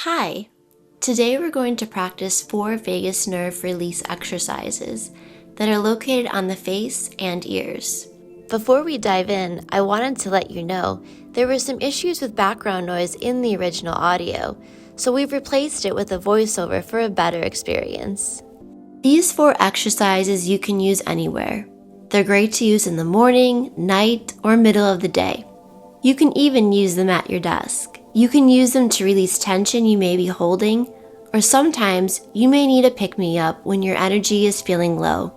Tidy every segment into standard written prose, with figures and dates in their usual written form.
Hi! Today we're going to practice 4 vagus nerve release exercises that are located on the face and ears. Before we dive in, I wanted to let you know there were some issues with background noise in the original audio, so we've replaced it with a voiceover for a better experience. These 4 exercises you can use anywhere. They're great to use in the morning, night, or middle of the day. You can even use them at your desk. You can use them to release tension you may be holding, or sometimes you may need a pick-me-up when your energy is feeling low.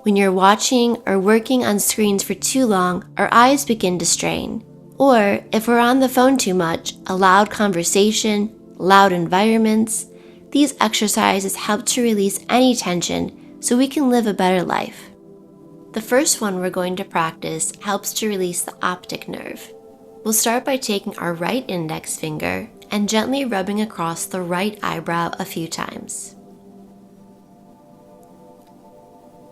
When you're watching or working on screens for too long, our eyes begin to strain. Or if we're on the phone too much, a loud conversation, loud environments, these exercises help to release any tension so we can live a better life. The first one we're going to practice helps to release the optic nerve. We'll start by taking our right index finger and gently rubbing across the right eyebrow a few times.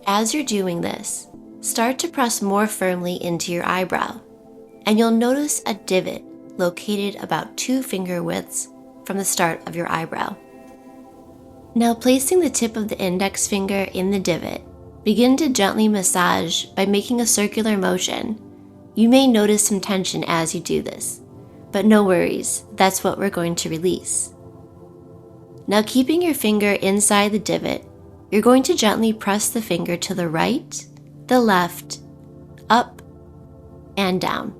As you're doing this, start to press more firmly into your eyebrow, and you'll notice a divot located about 2 finger widths from the start of your eyebrow. Now, placing the tip of the index finger in the divot, begin to gently massage by making a circular motion. You may notice some tension as you do this, but no worries, that's what we're going to release. Now, keeping your finger inside the divot, you're going to gently press the finger to the right, the left, up, and down.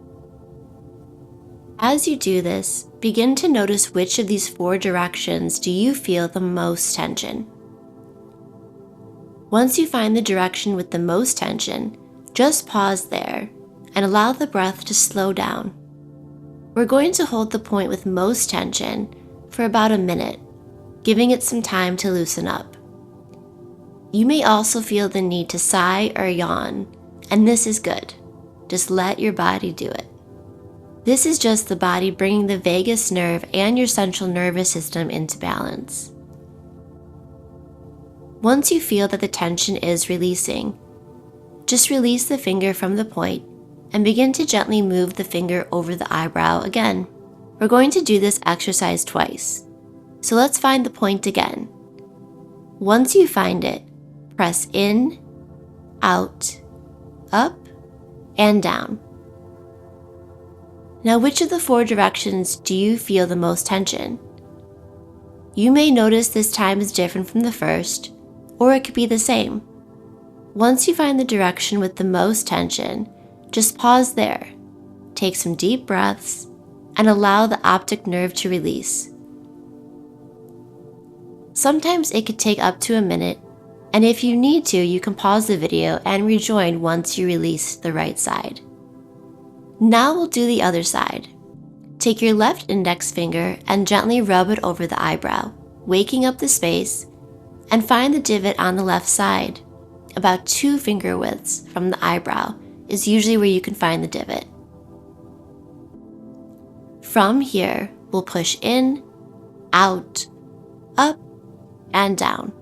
As you do this, begin to notice which of these 4 directions do you feel the most tension. Once you find the direction with the most tension, just pause there and allow the breath to slow down. We're going to hold the point with most tension for about a minute, giving it some time to loosen up. You may also feel the need to sigh or yawn, and this is good. Just let your body do it. This is just the body bringing the vagus nerve and your central nervous system into balance. Once you feel that the tension is releasing, just release the finger from the point and begin to gently move the finger over the eyebrow again. We're going to do this exercise twice. So let's find the point again. Once you find it, press in, out, up, and down. Now, which of the 4 directions do you feel the most tension? You may notice this time is different from the first, or it could be the same. Once you find the direction with the most tension, just pause there, take some deep breaths, and allow the optic nerve to release. Sometimes it could take up to a minute, and if you need to, you can pause the video and rejoin once you release the right side. Now we'll do the other side. Take your left index finger and gently rub it over the eyebrow, waking up the space, and find the divot on the left side. About 2 finger widths from the eyebrow is usually where you can find the divot. From here, we'll push in, out, up, and down.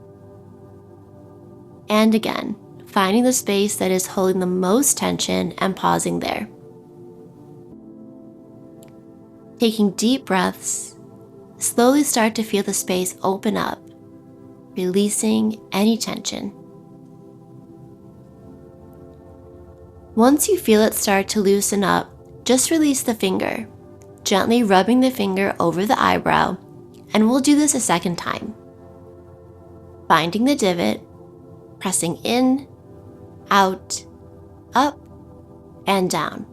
And again, finding the space that is holding the most tension and pausing there. Taking deep breaths, slowly start to feel the space open up, releasing any tension. Once you feel it start to loosen up, just release the finger, gently rubbing the finger over the eyebrow, and we'll do this a second time. Finding the divot, pressing in, out, up, and down.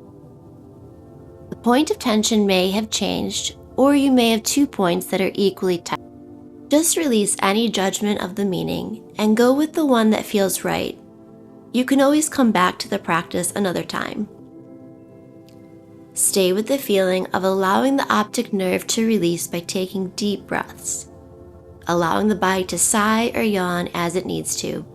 The point of tension may have changed, or you may have 2 points that are equally tight. Just release any judgment of the meaning and go with the one that feels right. You can always come back to the practice another time. Stay with the feeling of allowing the optic nerve to release by taking deep breaths, allowing the body to sigh or yawn as it needs to.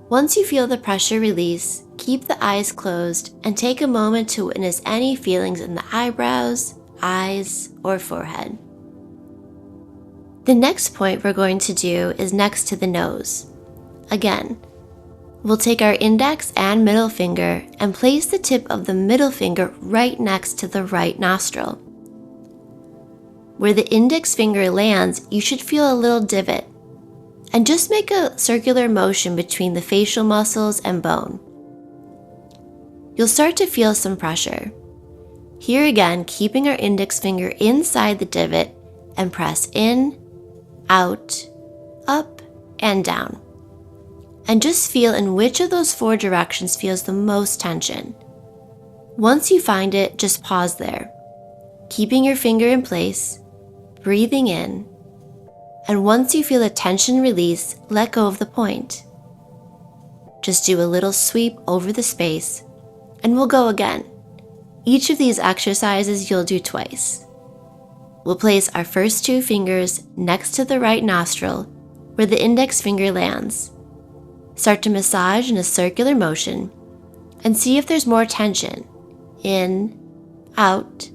Once you feel the pressure release, keep the eyes closed and take a moment to witness any feelings in the eyebrows, eyes, or forehead. The next point we're going to do is next to the nose. Again, we'll take our index and middle finger and place the tip of the middle finger right next to the right nostril. where the index finger lands, you should feel a little divot. And just make a circular motion between the facial muscles and bone. You'll start to feel some pressure. Here again, keeping our index finger inside the divot and press in, out, up, and down. And just feel in which of those 4 directions feels the most tension. Once you find it, just pause there, keeping your finger in place, breathing in, and once you feel the tension release, let go of the point. Just do a little sweep over the space, and we'll go again. Each of these exercises you'll do twice. We'll place our first 2 fingers next to the right nostril, where the index finger lands. Start to massage in a circular motion, and see if there's more tension, in, out,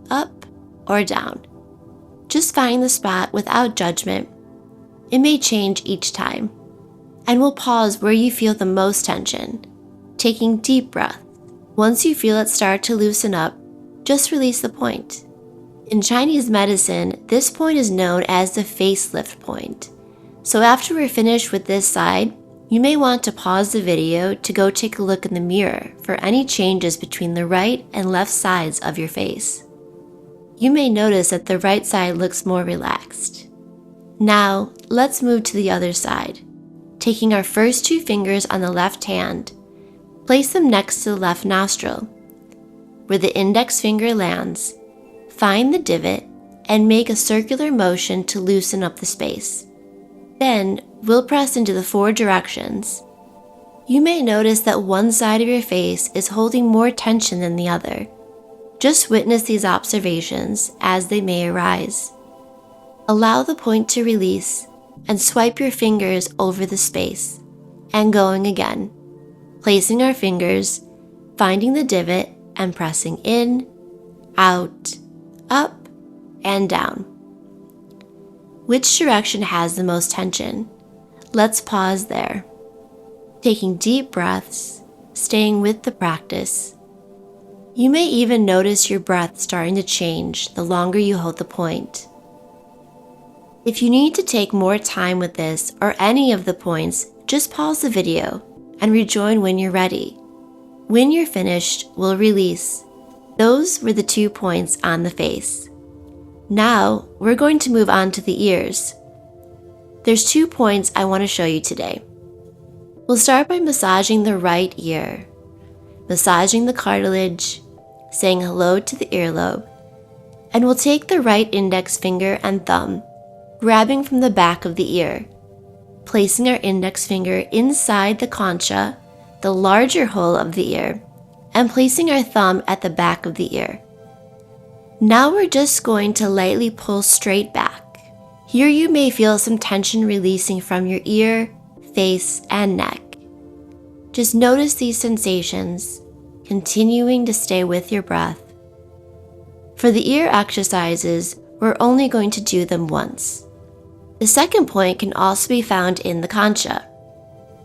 up, or down. Just find the spot without judgment. It may change each time. And we'll pause where you feel the most tension, taking deep breaths. Once you feel it start to loosen up, just release the point. In Chinese medicine, this point is known as the facelift point. So after we're finished with this side, you may want to pause the video to go take a look in the mirror for any changes between the right and left sides of your face. You may notice that the right side looks more relaxed. Now, let's move to the other side. Taking our first 2 fingers on the left hand, place them next to the left nostril. Where the index finger lands, find the divot and make a circular motion to loosen up the space. Then, we'll press into the 4 directions. You may notice that one side of your face is holding more tension than the other. Just witness these observations as they may arise. Allow the point to release and swipe your fingers over the space, and going again, placing our fingers, finding the divot and pressing in, out, up, and down. Which direction has the most tension? Let's pause there. Taking deep breaths, staying with the practice. You may even notice your breath starting to change the longer you hold the point. If you need to take more time with this or any of the points, just pause the video and rejoin when you're ready. When you're finished, we'll release. Those were the 2 points on the face. Now, we're going to move on to the ears. There's 2 points I want to show you today. We'll start by massaging the right ear, massaging the cartilage, saying hello to the earlobe, and we'll take the right index finger and thumb, grabbing from the back of the ear, placing our index finger inside the concha, the larger hole of the ear, and placing our thumb at the back of the ear. Now we're just going to lightly pull straight back. Here you may feel some tension releasing from your ear, face, and neck. Just notice these sensations, continuing to stay with your breath. For the ear exercises, we're only going to do them once. The second point can also be found in the concha.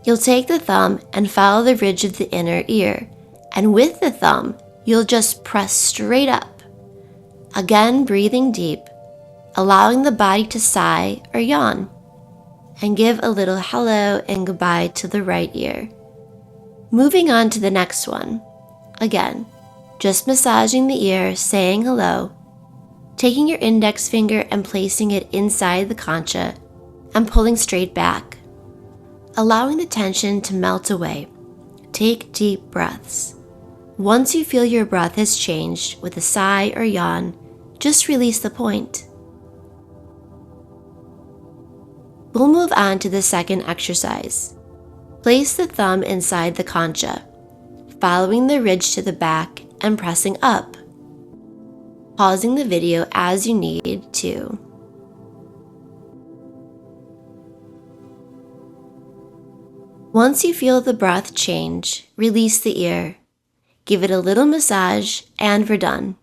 You'll take the thumb and follow the ridge of the inner ear, and with the thumb, you'll just press straight up. Again, breathing deep, allowing the body to sigh or yawn, and give a little hello and goodbye to the right ear. Moving on to the next one. Again, just massaging the ear, saying hello, taking your index finger and placing it inside the concha, and pulling straight back. Allowing the tension to melt away. Take deep breaths. Once you feel your breath has changed with a sigh or yawn, just release the point. We'll move on to the second exercise. Place the thumb inside the concha, following the ridge to the back and pressing up. Pausing the video as you need to. Once you feel the breath change, release the ear. Give it a little massage, and we're done.